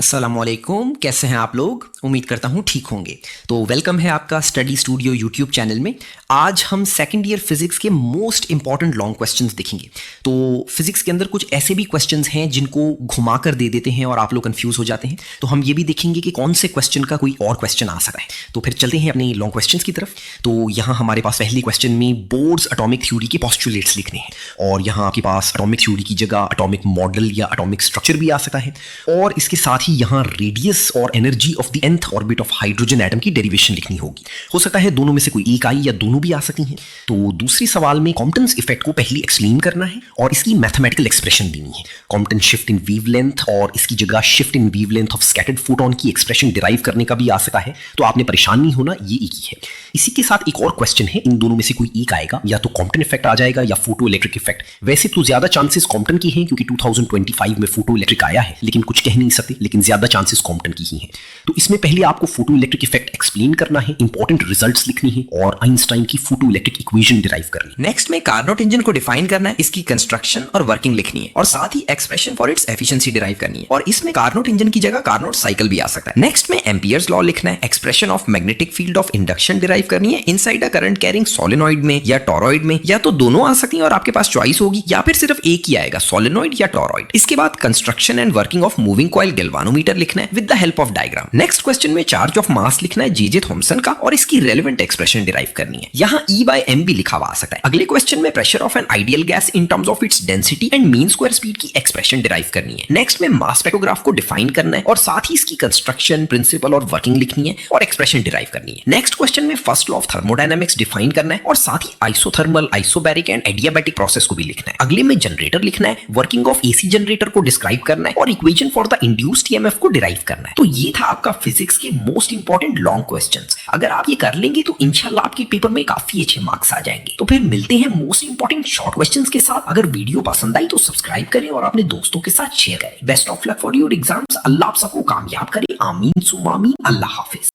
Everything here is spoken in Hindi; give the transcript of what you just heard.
अस्सलामुअलैकुम, कैसे हैं आप लोग? उम्मीद करता हूँ ठीक होंगे। तो वेलकम है आपका स्टडी स्टूडियो यूट्यूब चैनल में। आज हम सेकंड ईयर फिजिक्स के मोस्ट इंपॉर्टेंट लॉन्ग क्वेश्चंस देखेंगे। तो फिजिक्स के अंदर कुछ ऐसे भी क्वेश्चंस हैं जिनको घुमा कर दे देते हैं और आप लोग कंफ्यूज हो जाते हैं। तो हम ये भी देखेंगे कि कौन से क्वेश्चन का कोई और क्वेश्चन आ सकता है। तो फिर चलते हैं अपने लॉन्ग क्वेश्चंस की तरफ। तो यहाँ हमारे पास पहले क्वेश्चन में बोर्ड्स एटॉमिक थ्योरी के पोस्टुलेट्स लिखने हैं और यहाँ आपके पास एटॉमिक थ्योरी की जगह एटॉमिक मॉडल या एटॉमिक स्ट्रक्चर भी आ सकता है और इसके साथ ही यहाँ रेडियस और energy of the nth orbit of hydrogen atom की डेरिवेशन लिखनी होगी। हो सकता है दोनों में से कोई एक आई या दोनों भी आ सकती हैं। तो दूसरे सवाल में कॉम्पटन्स इफेक्ट को पहले एक्सप्लेन करना है और इसकी मैथमेटिकल एक्सप्रेशन देनी है। कॉम्पटन शिफ्ट इन वेवलेंथ और इसकी जगह shift in wavelength of scattered photon की एक्सप्रेशन डिराइव करने का भी आ सकता है। तो आपने परेशान नहीं होना, ये एक ही है। इसी के साथ एक और क्वेश्चन है, इन दोनों में से कोई एक आएगा, या तो कॉम्पटन इफेक्ट आ जाएगा या फोटो इलेक्ट्रिक इफेक्ट। वैसे तो ज्यादा चांसेस कॉम्पटन की हैं क्योंकि 2025 में फोटो इलेक्ट्रिक आया है, लेकिन कुछ कह नहीं सकते, लेकिन ज्यादा चांसेस कॉम्पटन की ही हैं। तो इसमें पहले आपको फोटो इलेक्ट्रिक इफेक्ट एक्सप्लेन करना है, इंपॉर्टेंट रिजल्ट्स लिखनी है और आइंस्टाइन की फोटो इलेक्ट्रिक इक्वेशन डिराइव करनी है। नेक्स्ट में कार्नोट इंजन को डिफाइन करना है, इसकी कंस्ट्रक्शन और वर्किंग लिखनी है और साथ ही expression for its efficiency derive करनी है और इसमें कार्नोट इंजन की जगह कार्नोट साइकिल भी आ सकता है। नेक्स्ट में एम्पियर्स लॉ लिखना है, expression of magnetic field of induction derive करनी है inside a current carrying solenoid में या टॉरॉइड में, या तो दोनों आ सकती हैं और आपके पास चॉइस होगी, या फिर सिर्फ एक ही आएगा, सोलेनॉइड या टॉरॉइड। इसके बाद construction and working of moving coil galvanometer लिखना है with the help of diagram. Next question में चार्ज ऑफ मास लिखना है जे थॉमसन का और इसकी रेलेवेंट एक्सप्रेशन डिराइव करनी है। यहाँ E by m भी लिखा हुआ आ सकता है। अगले क्वेश्चन में pressure of an ideal gas in terms of its density and mean square speed की एक्सप्रेशन डिराइव करनी है। नेक्स्ट में मास स्पेक्ट्रोग्राफ को डिफाइन करना है और साथ ही इसकी कंस्ट्रक्शन, प्रिंसिपल और वर्किंग लिखनी है और एक्सप्रेशन डिराइव करनी है। नेक्स्ट क्वेश्चन में first law of thermodynamics define करना है और साथ ही isothermal, isobaric and adiabatic process को भी लिखना है। अगले में जनरेटर लिखना है, वर्किंग ऑफ एसी जनरेटर को डिस्क्राइब करना है और equation for the induced EMF को डिराइव करना है। तो ये था आपका फिजिक्स के मोस्ट इंपॉर्टेंट लॉन्ग क्वेश्चंस। अगर आप ये कर लेंगे तो इंशाल्लाह आपके पेपर में काफी अच्छे मार्क्स आ जाएंगे। तो फिर मिलते हैं मोस्ट इंपॉर्टेंट शॉर्ट क्वेश्चंस के साथ। अगर वीडियो पसंद आई तो सब्सक्राइब करें और अपने दोस्तों के साथ शेयर करें। Best of luck for your exams. अल्लाह आप सबको कामयाब करे। आमीन सुमा आमीन। अल्लाह हाफिज।